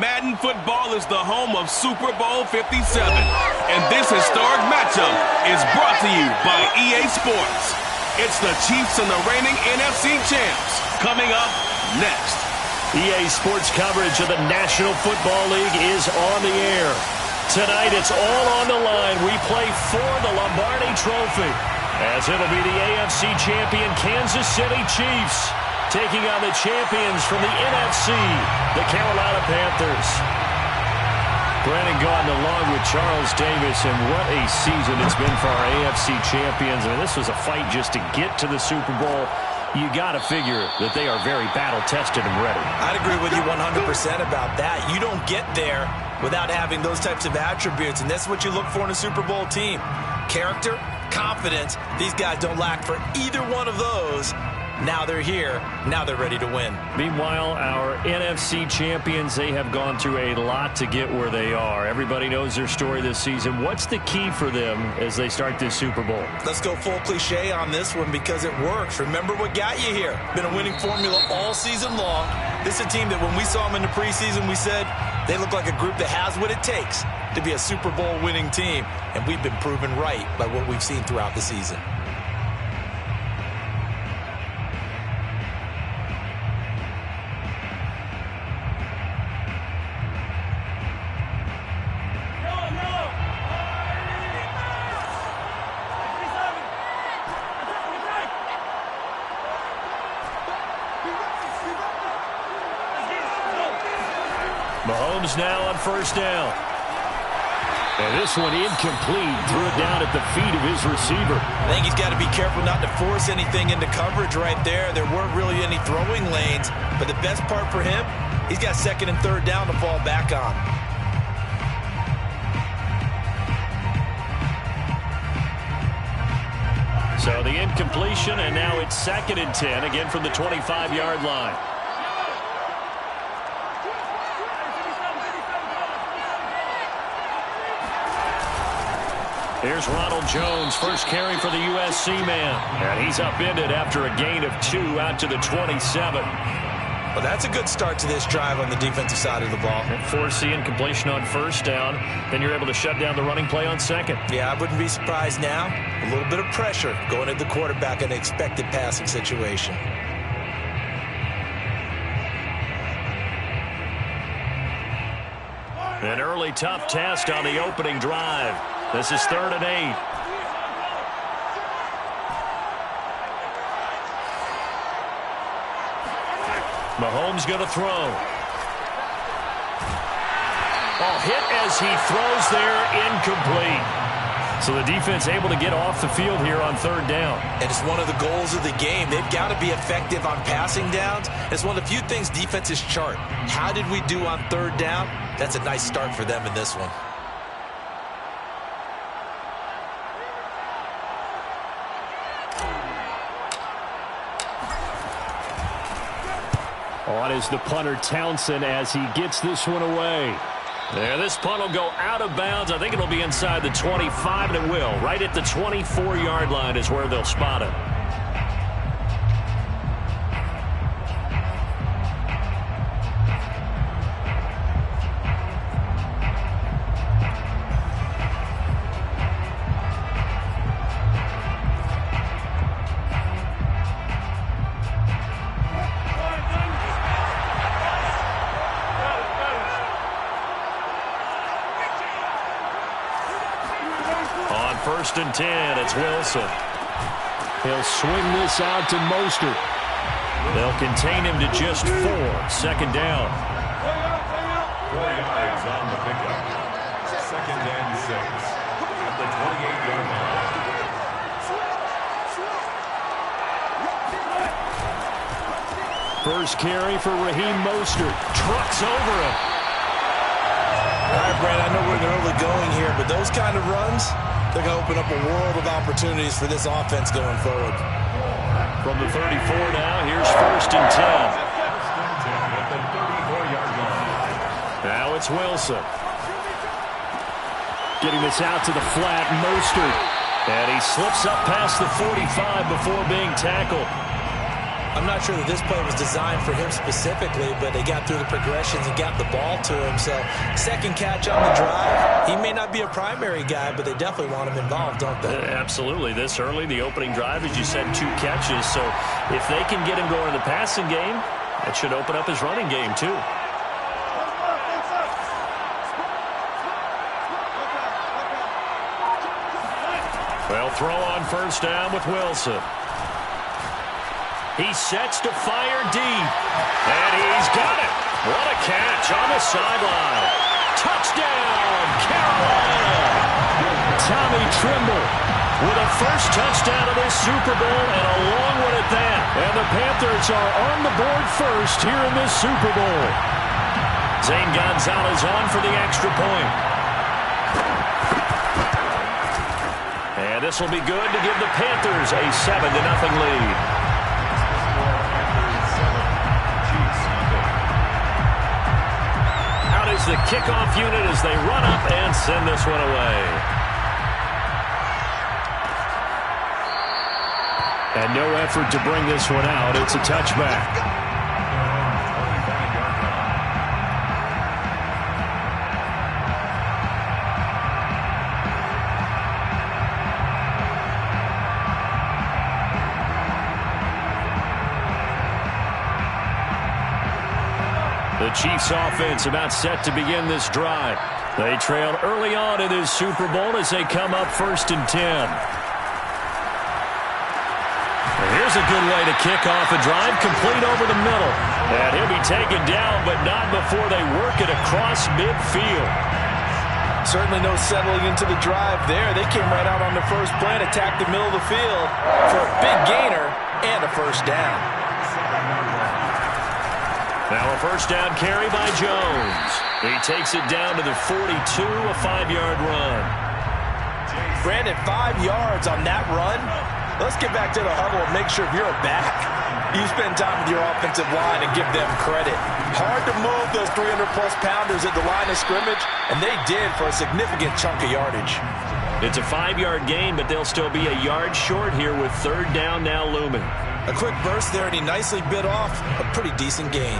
Madden football is the home of Super Bowl 57. And this historic matchup is brought to you by EA Sports. It's the Chiefs and the reigning NFC champs coming up next. EA Sports coverage of the National Football League is on the air. Tonight it's all on the line. We play for the Lombardi Trophy, as it'll be the AFC champion Kansas City Chiefs taking on the champions from the NFC, the Carolina Panthers. Brandon Gaudin along with Charles Davis, and what a season it's been for our AFC champions. I mean, this was a fight just to get to the Super Bowl. You got to figure that they are very battle-tested and ready. I'd agree with you 100% about that. You don't get there without having those types of attributes, and that's what you look for in a Super Bowl team. Character, confidence. These guys don't lack for either one of those. Now they're here. Now they're ready to win. Meanwhile, our NFC champions, they have gone through a lot to get where they are. Everybody knows their story this season. What's the key for them as they start this Super Bowl? Let's go full cliche on this one because it works. Remember what got you here. Been a winning formula all season long. This is a team that when we saw them in the preseason, we said they look like a group that has what it takes to be a Super Bowl winning team. And we've been proven right by what we've seen throughout the season. Mahomes now on first down. And this one incomplete. Threw it down at the feet of his receiver. I think he's got to be careful not to force anything into coverage right there. There weren't really any throwing lanes. But the best part for him, he's got second and third down to fall back on. So the incompletion, and now it's 2nd and 10, again from the 25-yard line. Here's Ronald Jones, first carry for the USC man. And he's upended after a gain of 2 out to the 27. Well, that's a good start to this drive on the defensive side of the ball. Force the incompletion on first down. Then you're able to shut down the running play on second. Yeah, I wouldn't be surprised now. A little bit of pressure going at the quarterback in an expected passing situation. An early tough test on the opening drive. This is 3rd and 8. Mahomes going to throw. Oh, hit as he throws there, incomplete. So the defense able to get off the field here on 3rd down. And it's one of the goals of the game. They've got to be effective on passing downs. It's one of the few things defenses chart. How did we do on 3rd down? That's a nice start for them in this one. On is the punter Townsend as he gets this one away. There, this punt will go out of bounds. I think it'll be inside the 25, and it will. Right at the 24-yard line is where they'll spot it. On 1st and 10, it's Wilson. He'll swing this out to Mostert. They'll contain him to just 4. 2nd down. 4 yards on the pickup. 2nd and 6 at the 28-yard line. First carry for Raheem Mostert. Trucks over him. All right, Brad, I know we're in the early going here, but those kind of runs, they're going to open up a world of opportunities for this offense going forward. From the 34 now, here's 1st and 10. At the 34-yard line. Now it's Wilson. Getting this out to the flat, Mostert. And he slips up past the 45 before being tackled. I'm not sure that this play was designed for him specifically, but they got through the progressions and got the ball to him. So second catch on the drive. He may not be a primary guy, but they definitely want him involved, don't they? Absolutely. This early, the opening drive, as you said, 2 catches. So if they can get him going in the passing game, that should open up his running game too. Well, throw on first down with Wilson. He sets to fire deep. And he's got it. What a catch on the sideline. Touchdown, Carolina. Tommy Trimble with a first touchdown of this Super Bowl, and a long one at that. And the Panthers are on the board first here in this Super Bowl. Zane Gonzalez on for the extra point. And this will be good to give the Panthers a 7-0 lead. Out is the kickoff unit as they run up and send this one away. And no effort to bring this one out. It's a touchback. The Chiefs offense about set to begin this drive. They trailed early on in this Super Bowl as they come up 1st and 10. And here's a good way to kick off a drive, complete over the middle. And he'll be taken down, but not before they work it across midfield. Certainly no settling into the drive there. They came right out on the first play and attacked the middle of the field for a big gainer and a first down. Now a first down carry by Jones. He takes it down to the 42, a 5-yard run. Brandon, 5 yards on that run. Let's get back to the huddle and make sure if you're a back, you spend time with your offensive line and give them credit. Hard to move those 300-plus pounders at the line of scrimmage, and they did for a significant chunk of yardage. It's a 5-yard gain, but they'll still be a yard short here with 3rd down now looming. A quick burst there, and he nicely bit off a pretty decent gain.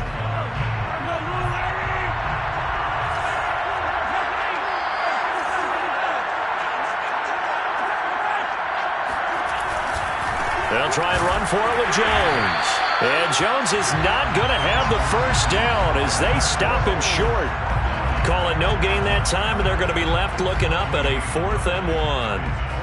They'll try and run for it with Jones. And Jones is not going to have the first down as they stop him short. Call it no gain that time, and they're going to be left looking up at a 4th and 1.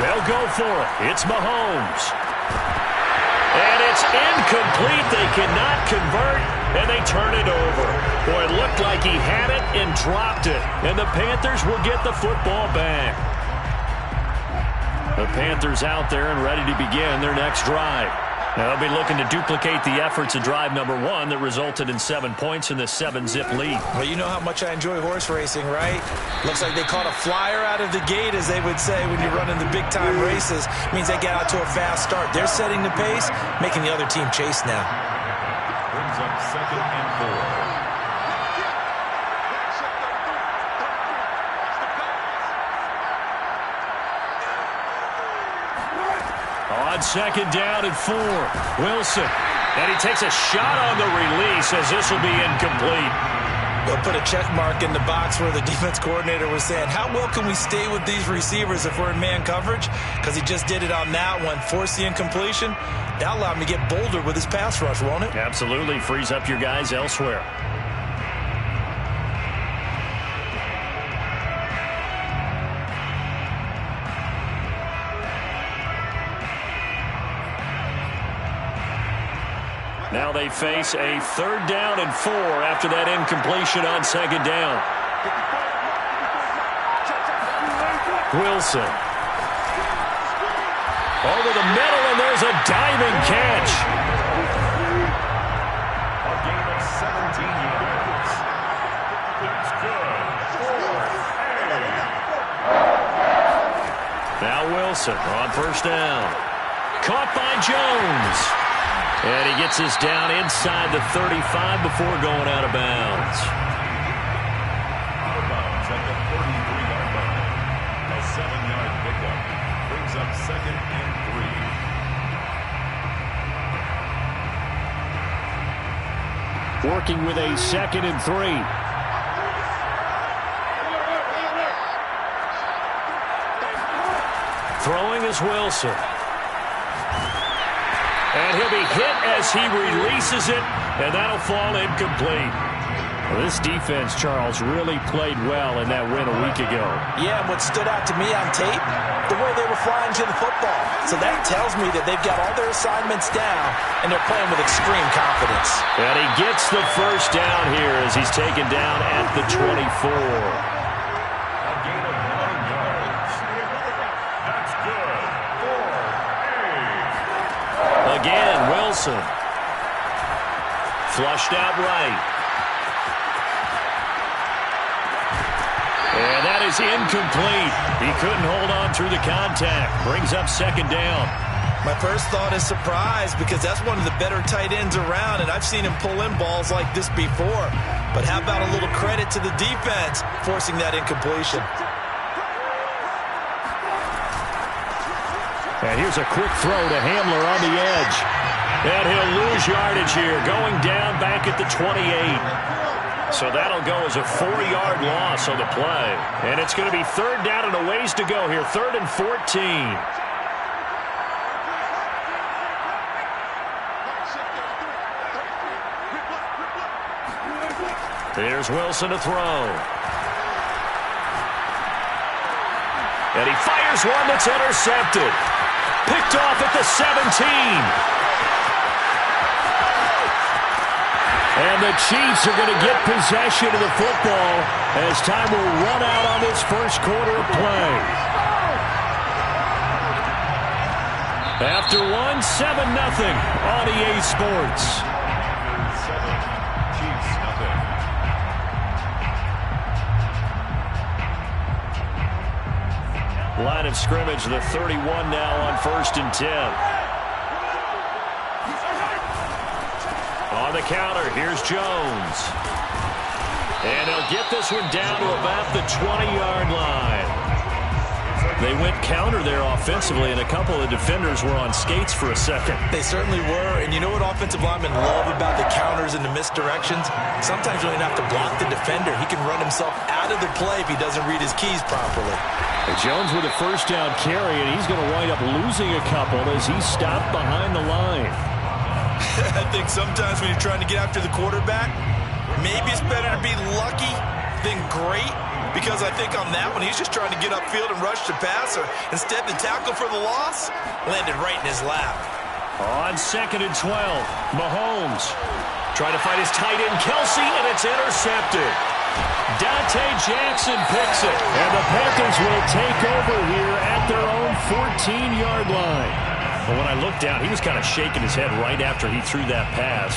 They'll go for it. It's Mahomes. And it's incomplete. They cannot convert, and they turn it over. Boy, it looked like he had it and dropped it. And the Panthers will get the football back. The Panthers out there and ready to begin their next drive. Now they'll be looking to duplicate the efforts of drive number 1 that resulted in 7 points in the 7-zip lead. Well, you know how much I enjoy horse racing, right? Looks like they caught a flyer out of the gate, as they would say when you're running the big-time races. Means they get out to a fast start. They're setting the pace, making the other team chase now. Brings up 2nd and 4. On 2nd down and 4, Wilson. And he takes a shot on the release as this will be incomplete. They'll put a check mark in the box where the defense coordinator was saying, how well can we stay with these receivers if we're in man coverage? Because he just did it on that one. Force the incompletion. That'll allow him to get bolder with his pass rush, won't it? Absolutely. Frees up your guys elsewhere. Now they face a 3rd down and 4 after that incompletion on 2nd down. Wilson. Over the middle, and there's a diving catch. A gain of 17 yards. That's good. 4th and 8. Now Wilson on first down. Caught by Jones. And he gets us down inside the 35 before going out of bounds. Out of bounds at the 33-yard line. A 7-yard pickup brings up 2nd and 3. Working with a 2nd and 3. Throwing is Wilson. And he'll be hit as he releases it, and that'll fall incomplete. Well, this defense, Charles, really played well in that win a week ago. Yeah, and what stood out to me on tape, the way they were flying to the football. So that tells me that they've got all their assignments down, and they're playing with extreme confidence. And he gets the first down here as he's taken down at the 24. Again, Wilson. Flushed out right. And that is incomplete. He couldn't hold on through the contact. Brings up 2nd down. My first thought is surprise because that's one of the better tight ends around, and I've seen him pull in balls like this before. But how about a little credit to the defense forcing that incompletion? And here's a quick throw to Hamler on the edge. And he'll lose yardage here, going down back at the 28. So that'll go as a 4-yard loss on the play. And it's going to be 3rd down and a ways to go here, 3rd and 14. There's Wilson to throw. And he fires one that's intercepted. Picked off at the 17. And the Chiefs are going to get possession of the football as time will run out on this first quarter of play. After 1, 7-0 on EA Sports. Chiefs nothing. Line of scrimmage, the 31 now on 1st and 10. On the counter, here's Jones. And he'll get this one down to about the 20-yard line. They went counter there offensively, and a couple of defenders were on skates for a second. They certainly were, and you know what offensive linemen love about the counters and the misdirections? Sometimes you don't even have to block the defender. He can run himself out of the play if he doesn't read his keys properly. Jones with a first down carry, and he's going to wind up losing a couple as he's stopped behind the line. I think sometimes when you're trying to get after the quarterback, maybe it's better to be lucky than great, because I think on that one, he's just trying to get upfield and rush the passer. Instead, the tackle for the loss landed right in his lap. On 2nd and 12, Mahomes trying to find his tight end, Kelsey, and it's intercepted. Dante Jackson picks it, and the Panthers will take over here at their own 14-yard line. But when I looked down, he was kind of shaking his head right after he threw that pass.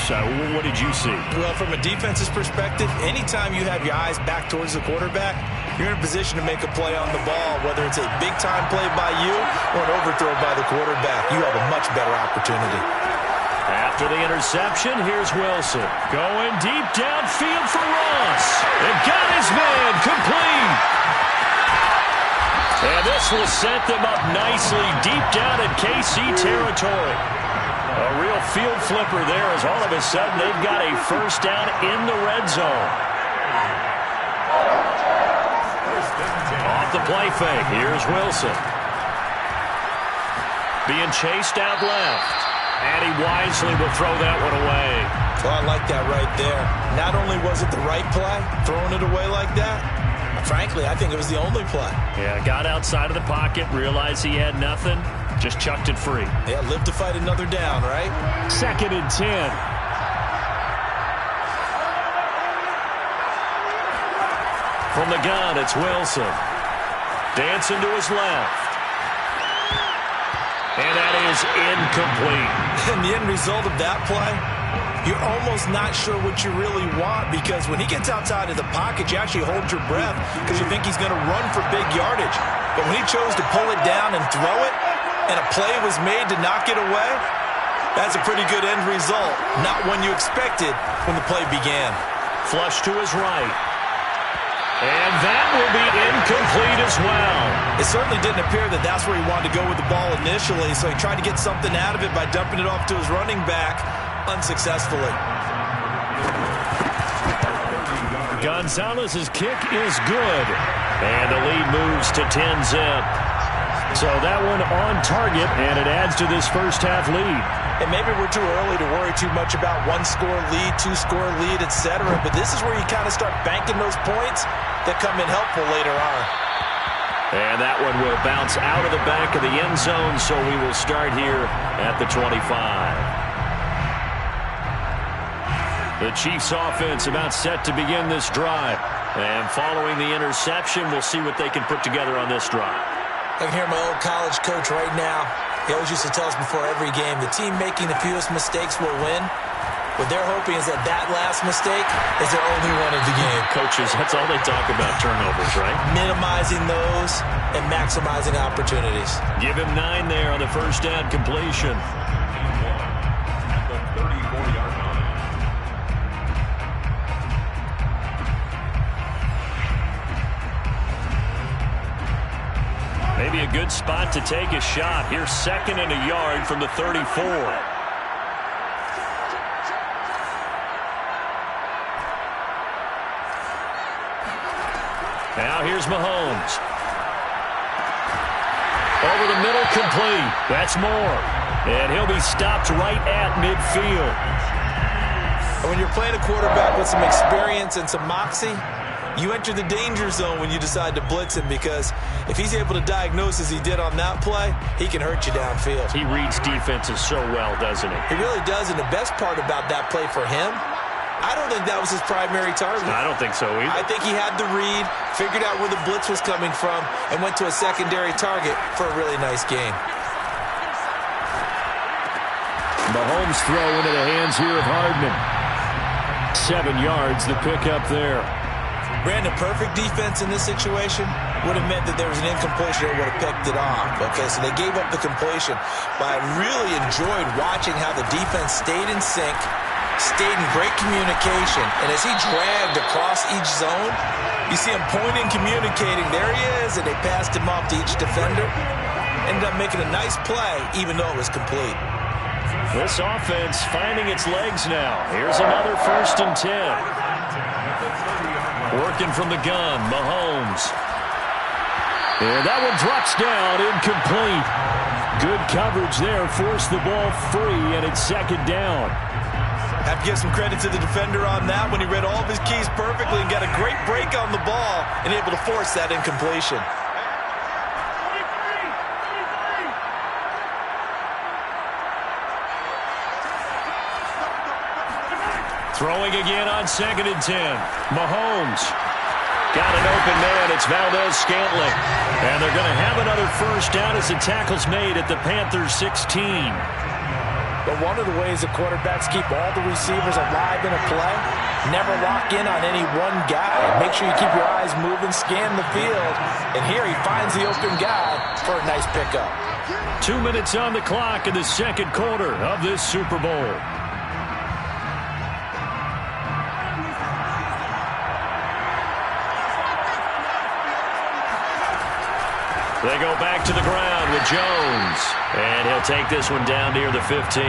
What did you see? Well, from a defense's perspective, anytime you have your eyes back towards the quarterback, you're in a position to make a play on the ball, whether it's a big-time play by you or an overthrow by the quarterback. You have a much better opportunity. After the interception, here's Wilson. Going deep downfield for Ross. And got his man complete. And this will set them up nicely deep down in KC territory. A real field flipper there as all of a sudden they've got a first down in the red zone. Off the play fake, here's Wilson. Being chased out left. And he wisely will throw that one away. Well, I like that right there. Not only was it the right play, throwing it away like that, frankly, I think it was the only play. Yeah, got outside of the pocket, realized he had nothing, just chucked it free. Yeah, live to fight another down, right? 2nd and 10. From the gun, it's Wilson. Dancing to his left. And that is incomplete. And the end result of that play, you're almost not sure what you really want, because when he gets outside of the pocket, you actually hold your breath because you think he's going to run for big yardage. But when he chose to pull it down and throw it, and a play was made to knock it away, that's a pretty good end result. Not one you expected when the play began. Flush to his right. And that will be incomplete as well. It certainly didn't appear that that's where he wanted to go with the ball initially, so he tried to get something out of it by dumping it off to his running back unsuccessfully. Gonzalez's kick is good. And the lead moves to 10-zip. So that one on target, and it adds to this first half lead. And maybe we're too early to worry too much about one-score lead, two-score lead, etc. But this is where you kind of start banking those points that come in helpful later on. And that one will bounce out of the back of the end zone, so we will start here at the 25. The Chiefs offense about set to begin this drive. And following the interception, we'll see what they can put together on this drive. I can hear my old college coach right now. He always used to tell us before every game, the team making the fewest mistakes will win. What they're hoping is that that last mistake is their only one of the game. Coaches, that's all they talk about, turnovers, right? Minimizing those and maximizing opportunities. Give him 9 there on the first down completion. At the 34-yard line. Maybe a good spot to take a shot. Here's 2nd and a yard from the 34. Now here's Mahomes. Over the middle, complete. That's more. And he'll be stopped right at midfield. When you're playing a quarterback with some experience and some moxie, you enter the danger zone when you decide to blitz him, because if he's able to diagnose as he did on that play, he can hurt you downfield. He reads defenses so well, doesn't he? He really does, and the best part about that play for him, I don't think that was his primary target. I don't think so either. I think he had the read, figured out where the blitz was coming from, and went to a secondary target for a really nice gain. Mahomes throw into the hands here of Hardman. 7 yards, the pickup there. Brandon, perfect defense in this situation would have meant that there was an incompletion that would have picked it off. Okay, so they gave up the completion. But I really enjoyed watching how the defense stayed in sync, stayed in great communication. And as he dragged across each zone, you see him pointing, communicating. There he is, and they passed him off to each defender. Ended up making a nice play, even though it was complete. This offense finding its legs now. Here's another 1st and 10. Working from the gun, Mahomes. And that one drops down, incomplete. Good coverage there, forced the ball free, and it's 2nd down. Have to give some credit to the defender on that when he read all of his keys perfectly and got a great break on the ball and able to force that incompletion. Throwing again on 2nd and 10. Mahomes. Got an open man. It's Valdez-Scantling. And they're going to have another first down as the tackle's made at the Panthers 16. But one of the ways that quarterbacks keep all the receivers alive in a play, never lock in on any one guy. Make sure you keep your eyes moving, scan the field. And here he finds the open guy for a nice pickup. 2 minutes on the clock in the 2nd quarter of this Super Bowl. They go back to the ground with Jones. And he'll take this one down near the 15.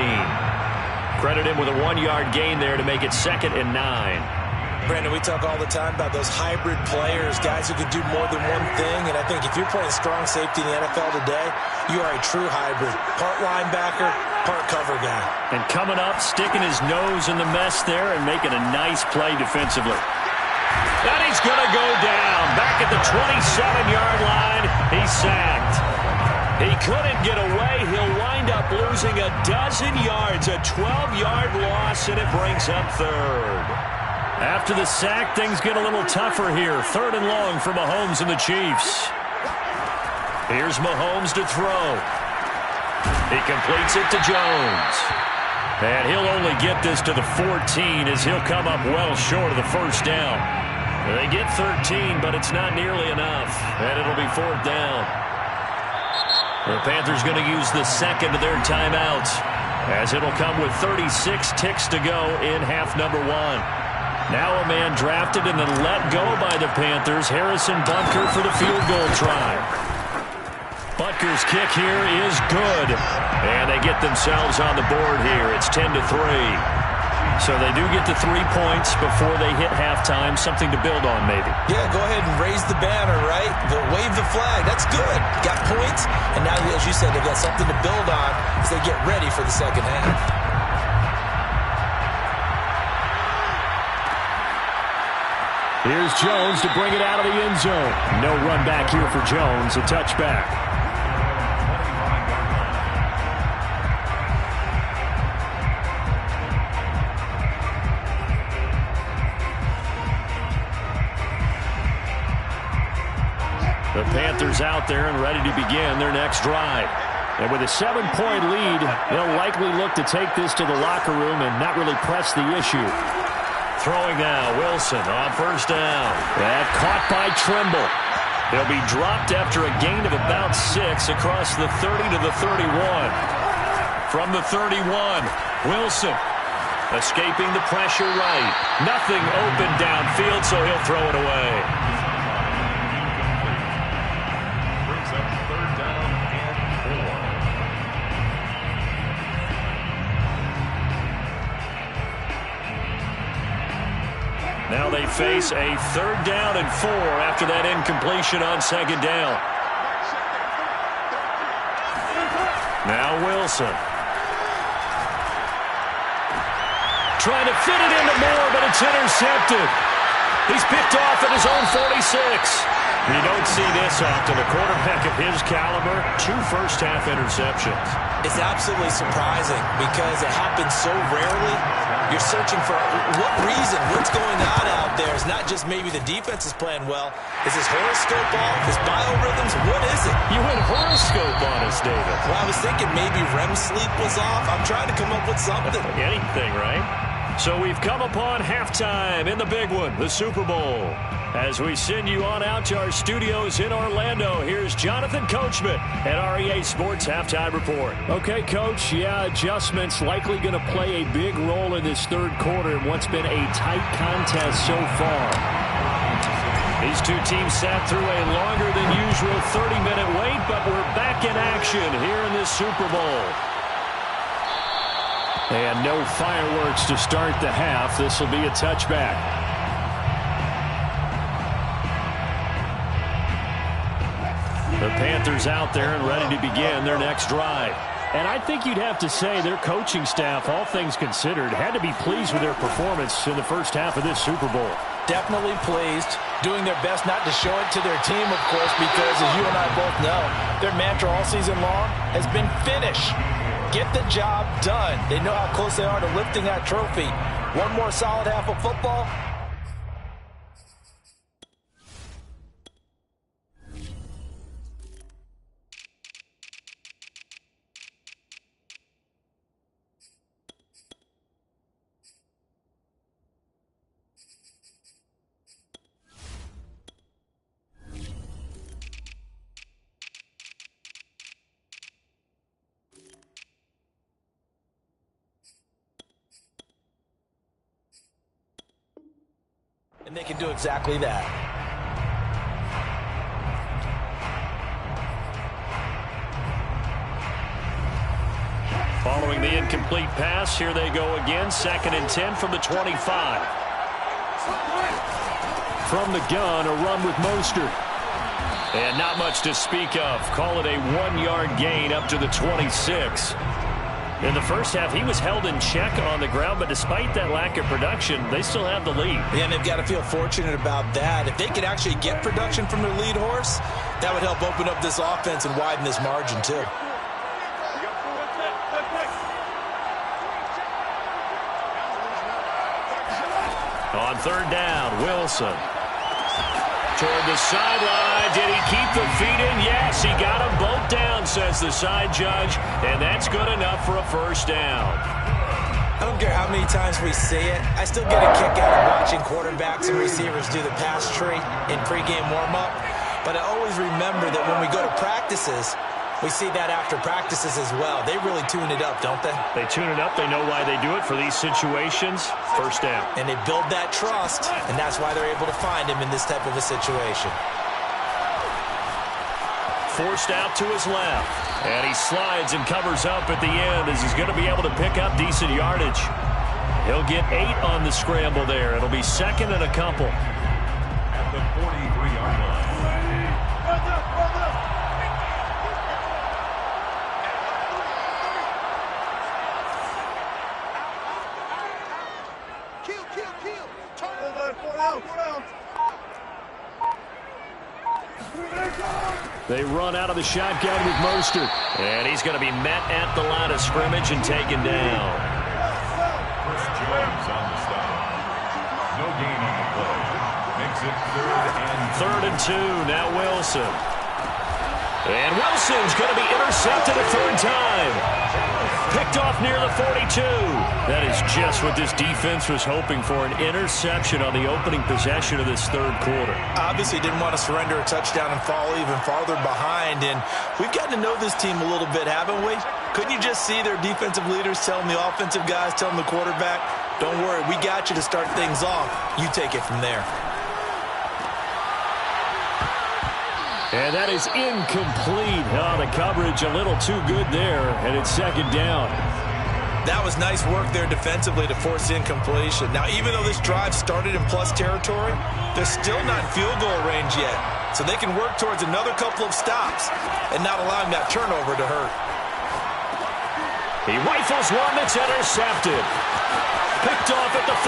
Credit him with a 1-yard gain there to make it 2nd and 9. Brandon, we talk all the time about those hybrid players, guys who can do more than one thing. And I think if you're playing strong safety in the NFL today, you are a true hybrid. Part linebacker, part cover guy. And coming up, sticking his nose in the mess there and making a nice play defensively. And he's going to go down. Back at the 27-yard line, he's sacked. He couldn't get away. He'll wind up losing a dozen yards, a 12-yard loss, and it brings up 3rd. After the sack, things get a little tougher here. 3rd and long for Mahomes and the Chiefs. Here's Mahomes to throw. He completes it to Jones. And he'll only get this to the 14 as he'll come up well short of the first down. They get 13, but it's not nearly enough, and it'll be fourth down. The Panthers going to use the second of their timeouts, as it'll come with 36 ticks to go in half number one. Now a man drafted and then let go by the Panthers, Harrison Butker, for the field goal try. Butker's kick here is good, and they get themselves on the board here. It's 10-3. So they do get the 3 points before they hit halftime, something to build on maybe. Yeah, go ahead and raise the banner, right? Wave the flag. That's good. Got points, and now, as you said, they've got something to build on as they get ready for the second half. Here's Jones to bring it out of the end zone. No run back here for Jones, a touchback. The Panthers out there and ready to begin their next drive. And with a 7-point lead, they'll likely look to take this to the locker room and not really press the issue. Throwing now, Wilson on first down. That caught by Trimble. They'll be dropped after a gain of about 6 across the 30 to the 31. From the 31, Wilson escaping the pressure right. Nothing open downfield, so he'll throw it away. Brings up third down and 4. Now they face a third down and 4 after that incompletion on second down. Now Wilson. Trying to fit it into Moore, but it's intercepted. He's picked off at his own 46. You don't see this often. A quarterback of his caliber, 2 first-half interceptions. It's absolutely surprising because it happens so rarely. You're searching for what reason, what's going on out there. It's not just maybe the defense is playing well. Is his horoscope off? His biorhythms? What is it? You went horoscope on us, David. Well, I was thinking maybe REM sleep was off. I'm trying to come up with something. Anything, right? So we've come upon halftime in the big one, the Super Bowl. As we send you on out to our studios in Orlando, here's Jonathan Coachman at REA Sports Halftime Report. Okay, Coach, adjustments likely going to play a big role in this third quarter in what's been a tight contest so far. These two teams sat through a longer than usual 30-minute wait, but we're back in action here in this Super Bowl. And no fireworks to start the half. This will be a touchback. The Panthers out there and ready to begin their next drive. And I think you'd have to say their coaching staff, all things considered, had to be pleased with their performance in the first half of this Super Bowl. Definitely pleased, doing their best not to show it to their team, of course, because as you and I both know, their mantra all season long has been finish. Get the job done. They know how close they are to lifting that trophy. One more solid half of football. And they can do exactly that. Following the incomplete pass, here they go again. 2nd and 10 from the 25. From the gun, a run with Mostert. And not much to speak of. Call it a 1-yard gain up to the 26. In the first half, he was held in check on the ground, but despite that lack of production, they still have the lead. Yeah, and they've got to feel fortunate about that. If they could actually get production from their lead horse, that would help open up this offense and widen this margin, too. On third down, Wilson. Toward the sideline. Did he keep the feet in? Yes, he got them both down, says the side judge, and that's good enough for a first down. I don't care how many times we see it. I still get a kick out of watching quarterbacks and receivers do the pass tree in pregame warm-up. But I always remember that when we go to practices, we see that after practices as well. They really tune it up, don't they? They tune it up. They know why they do it for these situations. First down. And they build that trust, and that's why they're able to find him in this type of a situation. Forced out to his left. And he slides and covers up at the end as he's going to be able to pick up decent yardage. He'll get 8 on the scramble there. It'll be second and a couple. At the 43-yard line. They run out of the shotgun with Mostert. And he's going to be met at the line of scrimmage and taken down. Chris Jones on the stop. No gain on the play. Makes it third and 2. Now Wilson. And Wilson's going to be intercepted a third time. Picked off near the 42. That is just what this defense was hoping for, an interception on the opening possession of this third quarter. Obviously didn't want to surrender a touchdown and fall even farther behind. And we've gotten to know this team a little bit, haven't we? Couldn't you just see their defensive leaders telling the offensive guys, telling the quarterback, don't worry, we got you to start things off. You take it from there. And that is incomplete. Oh, the coverage a little too good there, and it's second down. That was nice work there defensively to force incompletion. Now, even though this drive started in plus territory, they're still not in field goal range yet. So they can work towards another couple of stops and not allowing that turnover to hurt. He rifles one that's intercepted. Picked off at the 40.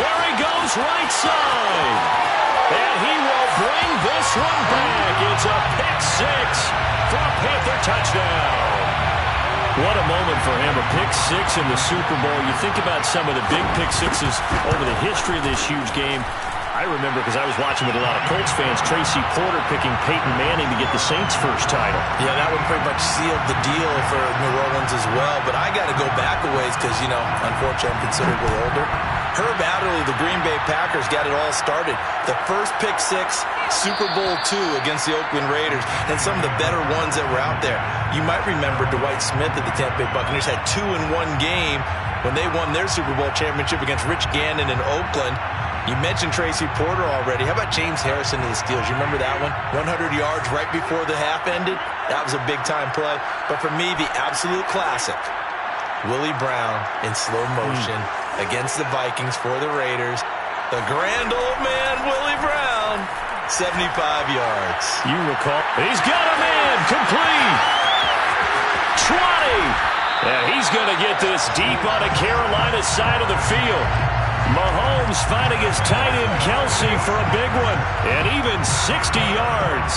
There he goes, right side. And he will bring this one back. It's a pick 6 for a Panther touchdown. What a moment for him, a pick 6 in the Super Bowl. You think about some of the big pick 6s over the history of this huge game. I remember, because I was watching with a lot of Colts fans, Tracy Porter picking Peyton Manning to get the Saints' first title. Yeah, that one pretty much sealed the deal for New Orleans as well. But I got to go back a ways because, you know, unfortunately I'm considerably older. Herb Adderley, the Green Bay Packers, got it all started. The first pick 6, Super Bowl II against the Oakland Raiders, and some of the better ones that were out there. You might remember Dwight Smith at the Tampa Bay Buccaneers had 2 in one game when they won their Super Bowl championship against Rich Gannon in Oakland. You mentioned Tracy Porter already. How about James Harrison to the Steelers? You remember that one? 100 yards right before the half ended. That was a big-time play. But for me, the absolute classic, Willie Brown in slow motion against the Vikings for the Raiders. The grand old man, Willie Brown, 75 yards. You recall. He's got a man, complete. 20. And he's going to get this deep on the Carolina side of the field. Mahomes finding his tight end Kelsey for a big one. And even 60 yards.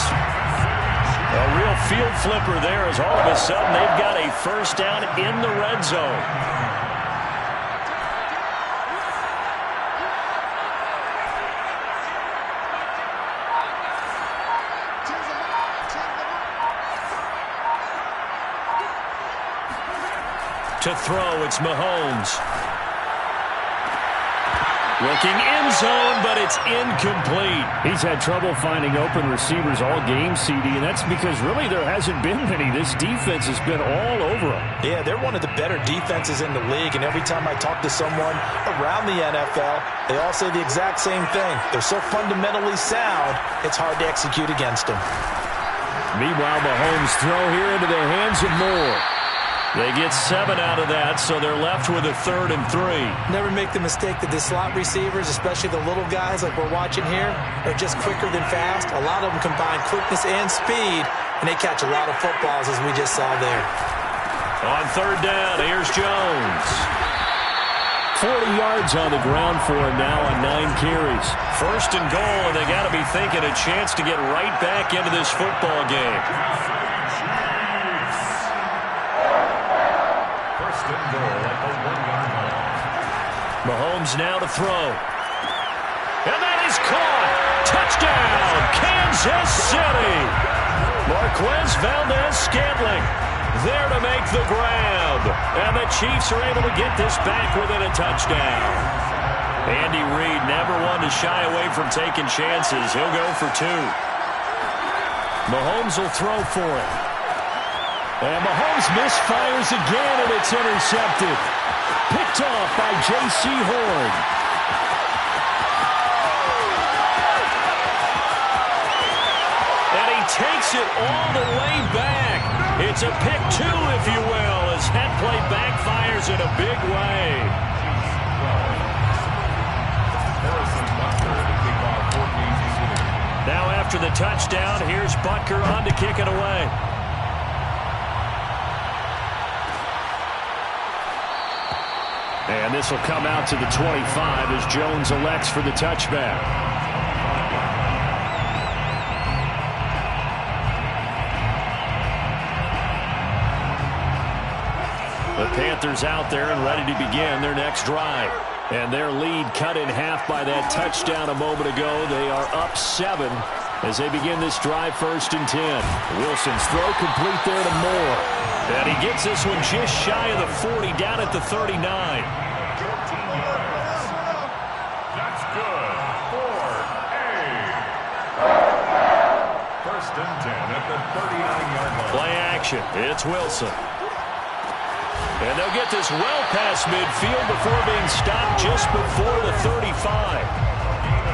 A real field flipper there as all of a sudden they've got a first down in the red zone. To throw, it's Mahomes. Looking end zone, but it's incomplete. He's had trouble finding open receivers all game, CD, and that's because really there hasn't been many. This defense has been all over him. Yeah, they're one of the better defenses in the league, and every time I talk to someone around the NFL, they all say the exact same thing. They're so fundamentally sound, it's hard to execute against them. Meanwhile, Mahomes throw here into the hands of Moore. They get 7 out of that, so they're left with a 3rd and 3. Never make the mistake that the slot receivers, especially the little guys like we're watching here, are just quicker than fast. A lot of them combine quickness and speed, and they catch a lot of footballs, as we just saw there. On 3rd down, here's Jones. 40 yards on the ground for him now on 9 carries. 1st and goal, and they got to be thinking a chance to get right back into this football game. Mahomes now to throw. And that is caught. Touchdown, Kansas City. Marquez Valdez-Scantling. There to make the grab. And the Chiefs are able to get this back within a touchdown. Andy Reid never one to shy away from taking chances. He'll go for 2. Mahomes will throw for it. And Mahomes misfires again, and it's intercepted. Picked off by J.C. Horn. And he takes it all the way back. It's a pick 2, if you will, as that play backfires in a big way. Now after the touchdown, here's Butker on to kick it away. And this will come out to the 25 as Jones elects for the touchback. The Panthers out there and ready to begin their next drive. And their lead cut in half by that touchdown a moment ago. They are up 7 as they begin this drive, 1st and 10. Wilson's throw complete there to Moore. And he gets this one just shy of the 40, down at the 39. That's good for a 1st and 10 at the 39-yard line. Play action. It's Wilson. And they'll get this well past midfield before being stopped just before the 35.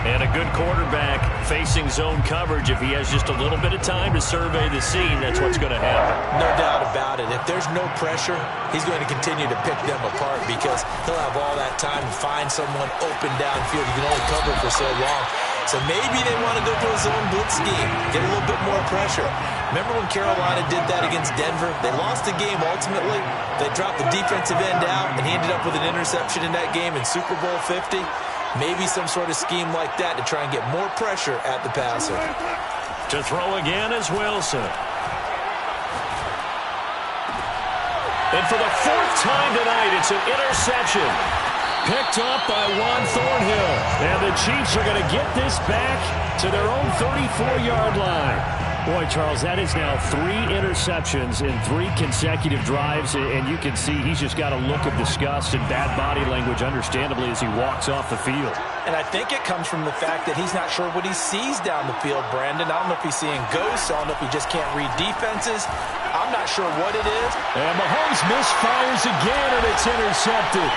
And a good quarterback facing zone coverage. If he has just a little bit of time to survey the scene, that's what's going to happen. No doubt about it. If there's no pressure, he's going to continue to pick them apart because he'll have all that time to find someone open downfield. You can only cover for so long. So maybe they want to go to a zone blitz scheme, get a little bit more pressure. Remember when Carolina did that against Denver? They lost the game ultimately. They dropped the defensive end out, and he ended up with an interception in that game in Super Bowl 50. Maybe some sort of scheme like that to try and get more pressure at the passer. To throw again is Wilson. And for the 4th time tonight, it's an interception. Picked up by Juan Thornhill. And the Chiefs are going to get this back to their own 34-yard line. Boy, Charles, that is now 3 interceptions in 3 consecutive drives, and you can see he's just got a look of disgust and bad body language, understandably, as he walks off the field. And I think it comes from the fact that he's not sure what he sees down the field, Brandon. I don't know if he's seeing ghosts. I don't know if he just can't read defenses. I'm not sure what it is. And Mahomes misfires again, and it's intercepted.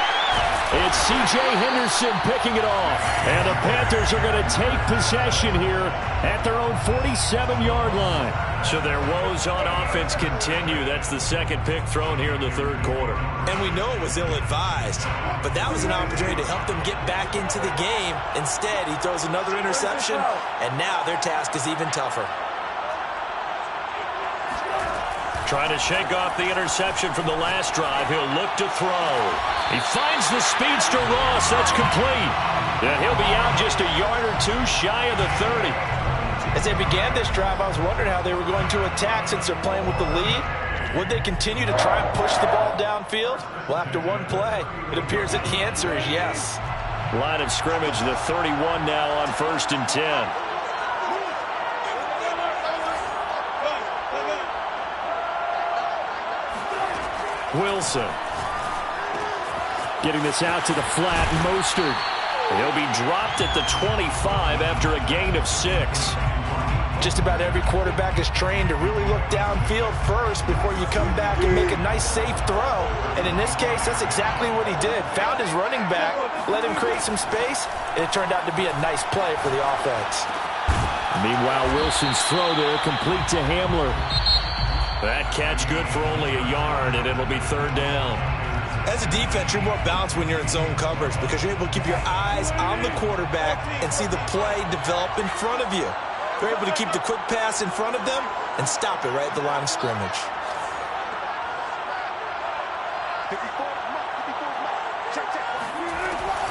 It's C.J. Henderson picking it off. And the Panthers are going to take possession here at their own 47-yard line. So their woes on offense continue. That's the 2nd pick thrown here in the 3rd quarter. And we know it was ill-advised, but that was an opportunity to help them get back into the game. Instead, he throws another interception, and now their task is even tougher. Trying to shake off the interception from the last drive. He'll look to throw. He finds the speedster Ross. That's complete. And he'll be out just a yard or 2 shy of the 30. As they began this drive, I was wondering how they were going to attack since they're playing with the lead. Would they continue to try and push the ball downfield? Well, after one play, it appears that the answer is yes. Line of scrimmage, the 31 now on 1st and 10. Wilson getting this out to the flat. Mostert. He'll be dropped at the 25 after a gain of 6. Just about every quarterback is trained to really look downfield first before you come back and make a nice, safe throw. And in this case, that's exactly what he did. Found his running back, let him create some space, and it turned out to be a nice play for the offense. Meanwhile, Wilson's throw there complete to Hamler. That catch good for only a yard, and it'll be 3rd down. As a defense, you're more balanced when you're in zone coverage because you're able to keep your eyes on the quarterback and see the play develop in front of you. They're able to keep the quick pass in front of them and stop it right at the line of scrimmage.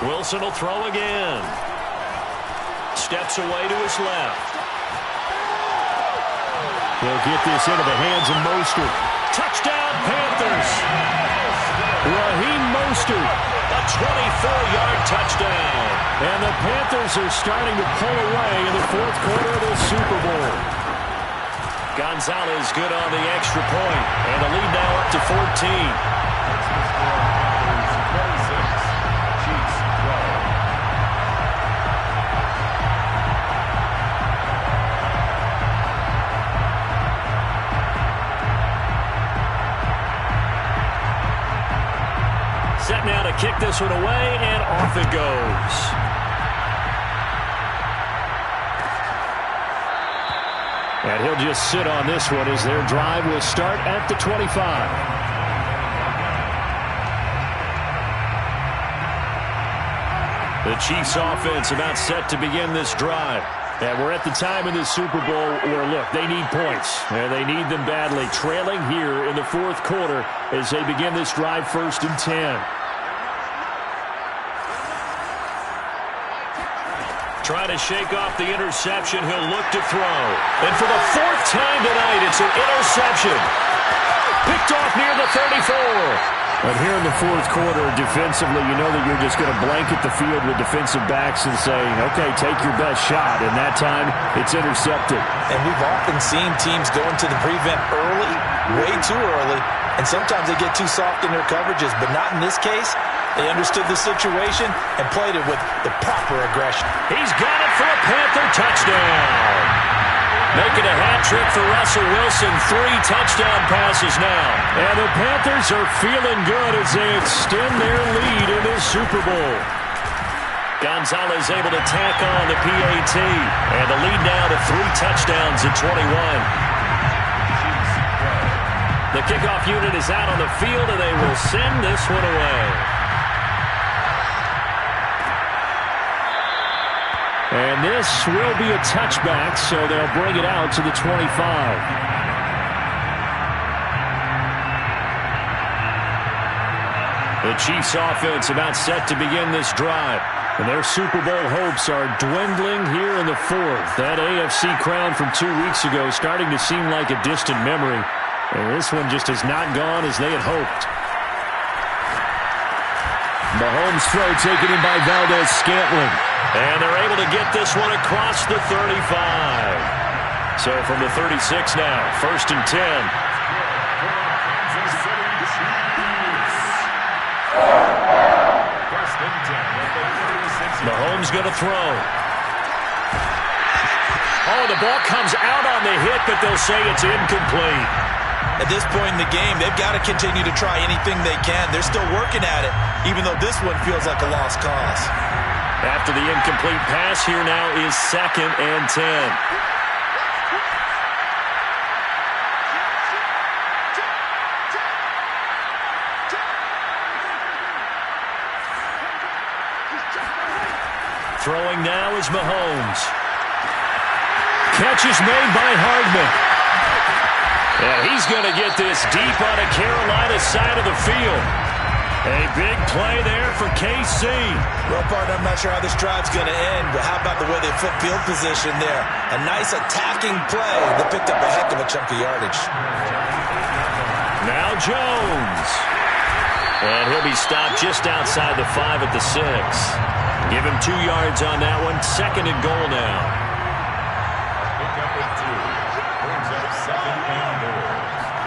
Wilson will throw again. Steps away to his left. They'll get this into the hands of Mostert. Touchdown, Panthers. Raheem Mostert, a 24-yard touchdown. And the Panthers are starting to pull away in the 4th quarter of the Super Bowl. Gonzalez good on the extra point, and the lead now up to 14. Set now to kick this one away, and off it goes. And he'll just sit on this one as their drive will start at the 25. The Chiefs offense about set to begin this drive. And we're at the time in the Super Bowl where, look, they need points. And they need them badly. Trailing here in the fourth quarter as they begin this drive, 1st and 10. Trying to shake off the interception. He'll look to throw. And for the 4th time tonight, it's an interception. Picked off near the 34. But here in the fourth quarter, defensively, you know that you're just going to blanket the field with defensive backs and say, okay, take your best shot. And that time, it's intercepted. And we've often seen teams go into the prevent early, way too early, and sometimes they get too soft in their coverages, but not in this case. They understood the situation and played it with the proper aggression. He's got it for a Panther touchdown. Making a hat trick for Russell Wilson. 3 touchdown passes now. And the Panthers are feeling good as they extend their lead in this Super Bowl. Gonzalez able to tack on the PAT. And the lead now to 3 touchdowns at 21. The kickoff unit is out on the field, and they will send this one away. And this will be a touchback, so they'll bring it out to the 25. The Chiefs offense about set to begin this drive. And their Super Bowl hopes are dwindling here in the 4th. That AFC crown from 2 weeks ago starting to seem like a distant memory. And this one just has not gone as they had hoped. Mahomes' throw taken in by Valdez-Scantling. And they're able to get this one across the 35. So from the 36 now, 1st and 10. Mahomes going to throw. Oh, the ball comes out on the hit, but they'll say it's incomplete. At this point in the game, they've got to continue to try anything they can. They're still working at it, even though this one feels like a lost cause. After the incomplete pass, here now is 2nd and 10. Throwing now is Mahomes. Catch is made by Hardman. Yeah, he's going to get this deep on a Carolina side of the field. A big play there for KC. Well, partner, I'm not sure how this drive's going to end, but how about the way they flip field position there? A nice attacking play that picked up a heck of a chunk of yardage. Now Jones. And he'll be stopped just outside the 5 at the 6. Give him 2 yards on that one. 2nd and goal now. Pick up at 2. Brings up 2nd and goal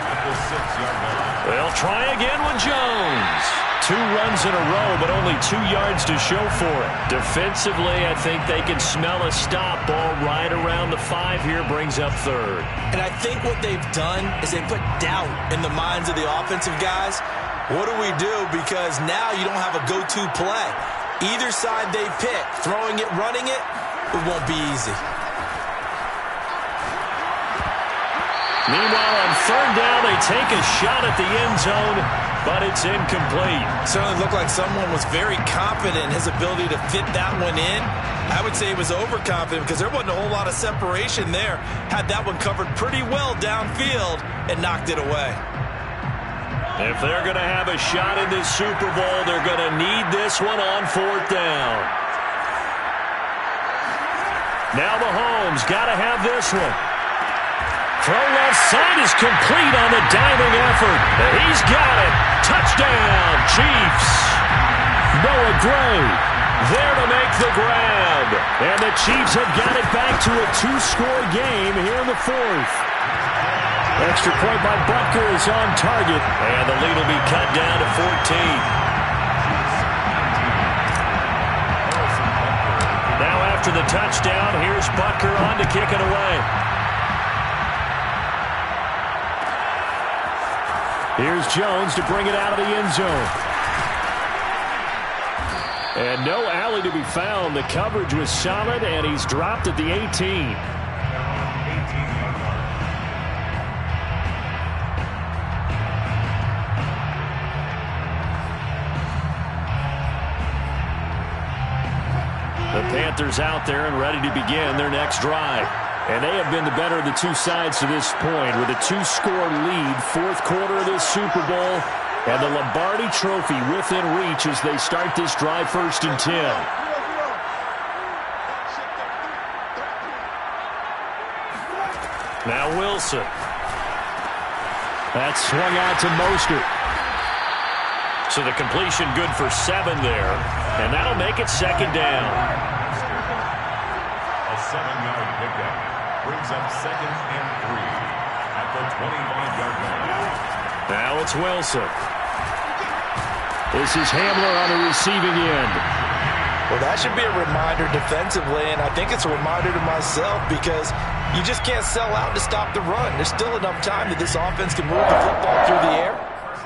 at the 6-yard line. They'll try again with Jones. 2 runs in a row, but only 2 yards to show for it. Defensively, I think they can smell a stop. Ball right around the 5 here, brings up 3rd. And I think what they've done is they put doubt in the minds of the offensive guys. What do we do? Because now you don't have a go-to play. Either side they pick, throwing it, running it, it won't be easy. Meanwhile, on 3rd down, they take a shot at the end zone, but it's incomplete. Certainly looked like someone was very confident in his ability to fit that one in. I would say he was overconfident because there wasn't a whole lot of separation there. Had that one covered pretty well downfield and knocked it away. If they're going to have a shot in this Super Bowl, they're going to need this one on 4th down. Now Mahomes got to have this one. Throw left side is complete on the diving effort. He's got it. Touchdown, Chiefs. Noah Gray there to make the grab. And the Chiefs have got it back to a 2-score game here in the 4th. Extra point by Butker is on target, and the lead will be cut down to 14. Now after the touchdown, here's Butker on to kick it away. Here's Jones to bring it out of the end zone. And no alley to be found. The coverage was solid, and he's dropped at the 18. The Panthers out there and ready to begin their next drive. And they have been the better of the two sides to this point with a 2-score lead, fourth quarter of this Super Bowl, and the Lombardi Trophy within reach as they start this drive 1st and 10. Now Wilson. That's swung out to Mostert. So the completion good for 7 there, and that'll make it 2nd down. A 7-yard pickup brings up 2nd and 3 at the 25-yard line. Now it's Wilson. This is Hamler on the receiving end. Well, that should be a reminder defensively, and I think it's a reminder to myself because you just can't sell out to stop the run. There's still enough time that this offense can move the football through the air,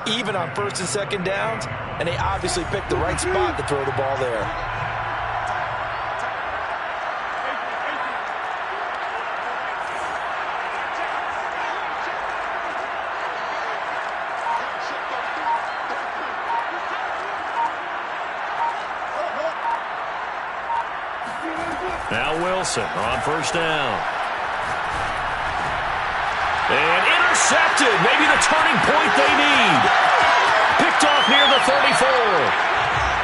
even on 1st and 2nd downs, and they obviously picked the right spot to throw the ball there. Now Wilson on 1st down. And intercepted. Maybe the turning point they need. Picked off near the 34.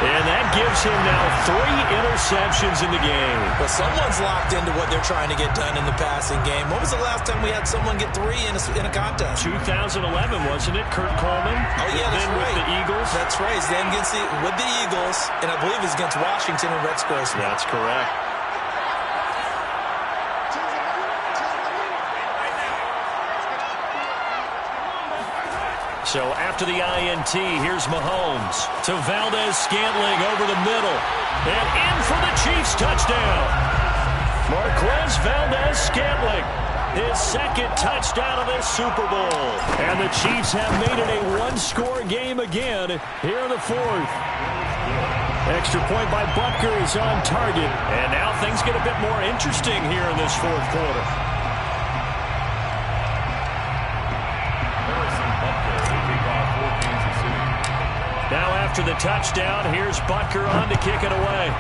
And that gives him now 3 interceptions in the game. But someone's locked into what they're trying to get done in the passing game. When was the last time we had someone get 3 in a contest? 2011, wasn't it? Kurt Coleman? Oh, yeah, that's then right. With the Eagles? That's right. Then with the Eagles, and I believe it's against Washington and Rex Grossman. That's correct. So after the INT, here's Mahomes to Valdez-Scantling over the middle. And in for the Chiefs touchdown. Marquez Valdez-Scantling, his 2nd touchdown of this Super Bowl. And the Chiefs have made it a 1-score game again here in the 4th. Extra point by Butker is on target. And now things get a bit more interesting here in this 4th quarter. Now after the touchdown, here's Butker on to kick it away.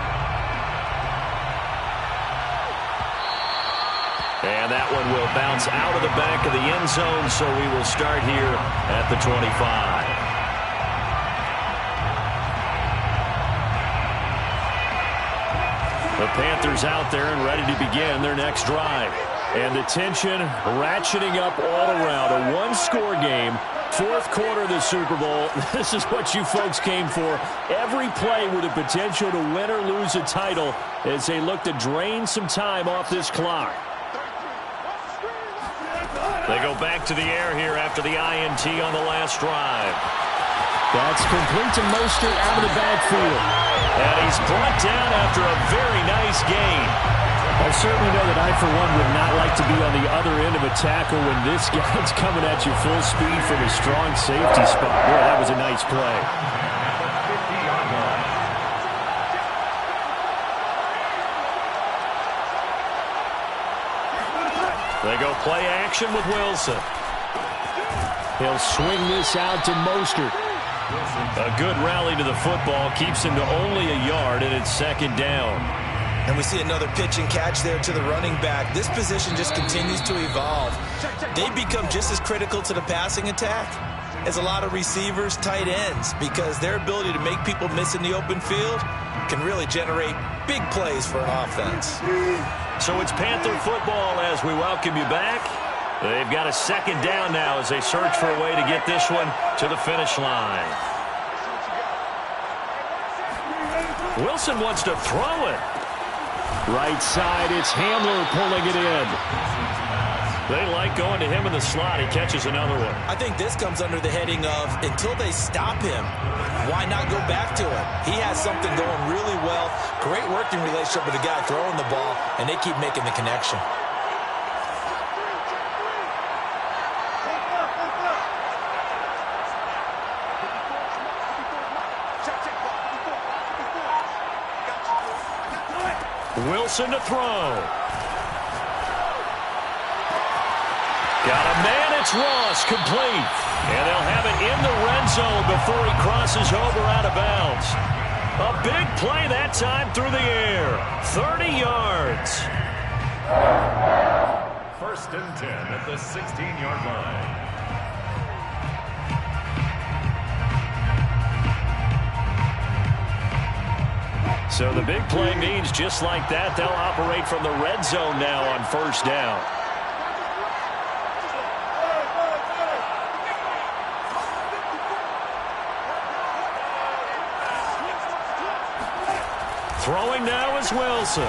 And that one will bounce out of the back of the end zone, so we will start here at the 25. The Panthers out there and ready to begin their next drive. And the tension ratcheting up all around. A 1-score game. 4th quarter of the Super Bowl. This is what you folks came for. Every play with the potential to win or lose a title as they look to drain some time off this clock. They go back to the air here after the INT on the last drive. That's complete to Mostert out of the backfield. And he's brought down after a very nice gain. I certainly know that I, for one, would not like to be on the other end of a tackle when this guy's coming at you full speed from a strong safety spot. Boy, that was a nice play. They go play action with Wilson. He'll swing this out to Mostert. A good rally to the football keeps him to only a yard, and it's 2nd down. And we see another pitch and catch there to the running back. This position just continues to evolve. They become just as critical to the passing attack as a lot of receivers, tight ends, because their ability to make people miss in the open field can really generate big plays for an offense. So it's Panther football as we welcome you back. They've got a 2nd down now as they search for a way to get this one to the finish line. Wilson wants to throw it. Right side, it's Hamler pulling it in. They like going to him in the slot. He catches another one. I think this comes under the heading of until they stop him, why not go back to him? He has something going really well. Great working relationship with the guy throwing the ball, and they keep making the connection. Wilson to throw. Got a man, it's Ross, complete. And they'll have it in the red zone before he crosses over out of bounds. A big play that time through the air. 30 yards. First and 10 at the 16-yard line. So the big play means just like that, they'll operate from the red zone now on first down. Throwing now is Wilson.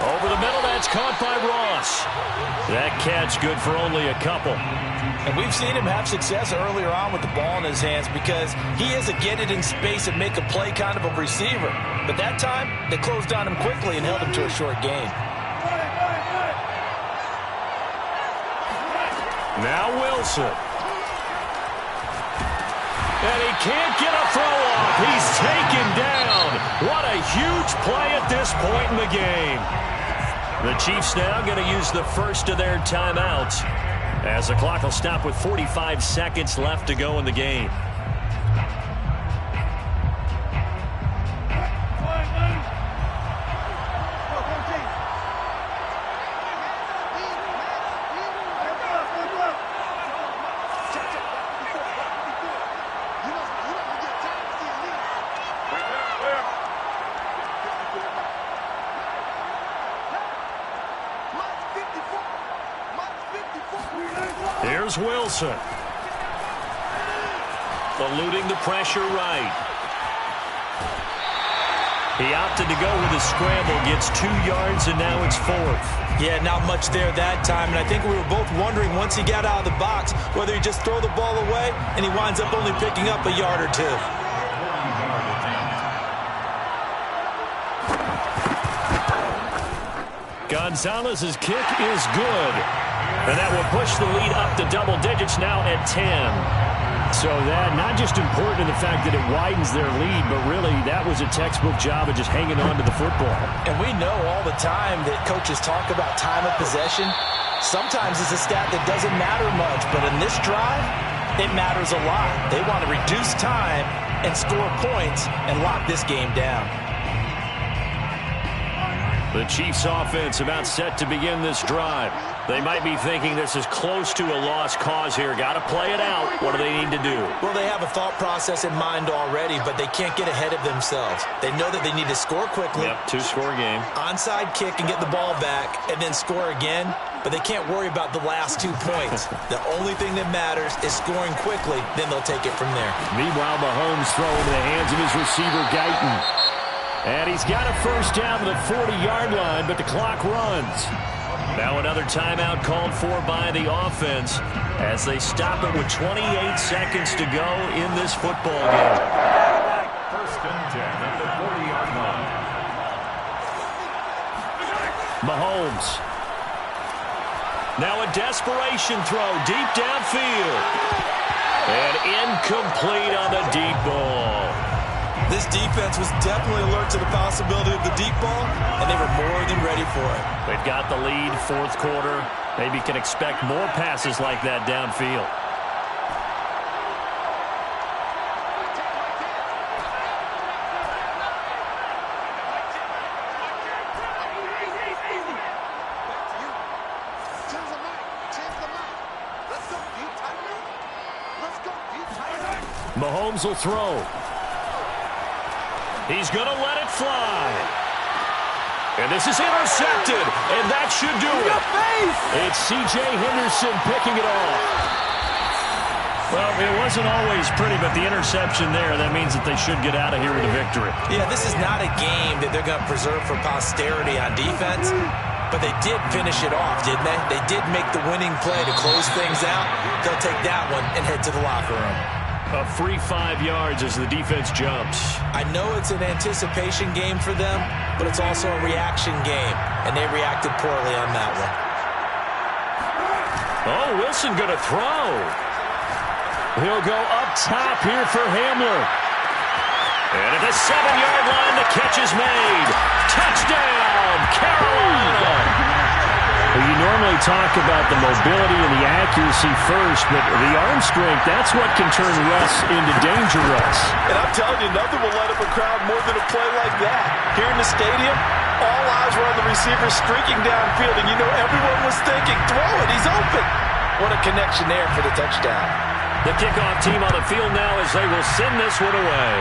Over the middle, that's caught by Ross. That catch good for only a couple. And we've seen him have success earlier on with the ball in his hands because he is a get it in space and make a play kind of a receiver. But that time, they closed on him quickly and held him to a short gain. Now Wilson. And he can't get a throw off. He's taken down. What a huge play at this point in the game. The Chiefs now going to use the first of their timeouts as the clock will stop with 45 seconds left to go in the game. Here's Wilson. Eluding the pressure right. He opted to go with a scramble, gets 2 yards, and now it's fourth. Yeah, not much there that time, and I think we were both wondering once he got out of the box whether he just throw the ball away, and he winds up only picking up a yard or two. Gonzalez's kick is good. And that will push the lead up to double digits now at 10. So that not just important in the fact that it widens their lead, but really that was a textbook job of just hanging on to the football. And we know all the time that coaches talk about time of possession. Sometimes it's a stat that doesn't matter much, but in this drive, it matters a lot. They want to reduce time and score points and lock this game down. The Chiefs offense about set to begin this drive. They might be thinking this is close to a lost cause here. Got to play it out. What do they need to do? Well, they have a thought process in mind already, but they can't get ahead of themselves. They know that they need to score quickly. Yep, two-score game. Onside kick and get the ball back and then score again, but they can't worry about the last 2 points. The only thing that matters is scoring quickly, then they'll take it from there. Meanwhile, Mahomes throwing into the hands of his receiver, Guyton. And he's got a first down to the 40-yard line, but the clock runs. Now another timeout called for by the offense as they stop it with 28 seconds to go in this football game. First and 10 at the 40-yard line. Mahomes. Now a desperation throw deep downfield. And incomplete on the deep ball. This defense was definitely alert to the possibility of the deep ball, and they were more than ready for it. They've got the lead, fourth quarter. Maybe can expect more passes like that downfield. Mahomes will throw. He's going to let it fly. And this is intercepted, and that should do it. It's C.J. Henderson picking it off. Well, it wasn't always pretty, but the interception there, that means that they should get out of here with a victory. Yeah, this is not a game that they're going to preserve for posterity on defense. But they did finish it off, didn't they? They did make the winning play to close things out. They'll take that one and head to the locker room. A free 5 yards as the defense jumps. I know it's an anticipation game for them, but it's also a reaction game, and they reacted poorly on that one. Oh, Wilson going to throw. He'll go up top here for Hamler. And at the 7-yard line, the catch is made. Touchdown, Carolina! Well, you normally talk about the mobility and the accuracy first, but the arm strength, that's what can turn Russ into danger Russ. And I'm telling you, nothing will light up a crowd more than a play like that. Here in the stadium, all eyes were on the receiver streaking downfield, and you know everyone was thinking, throw it, he's open. What a connection there for the touchdown. The kickoff team on the field now as they will send this one away.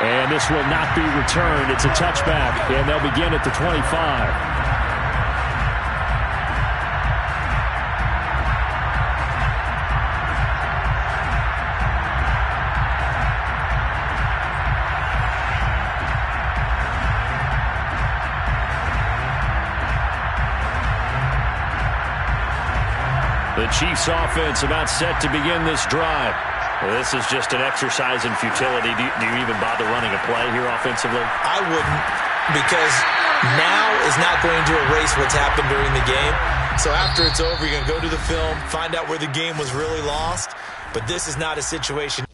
And this will not be returned. It's a touchback, and they'll begin at the 25. The Chiefs offense about set to begin this drive. This is just an exercise in futility. Do you even bother running a play here offensively? I wouldn't, because now is not going to erase what's happened during the game. So after it's over, you're going to go to the film, find out where the game was really lost. But this is not a situation.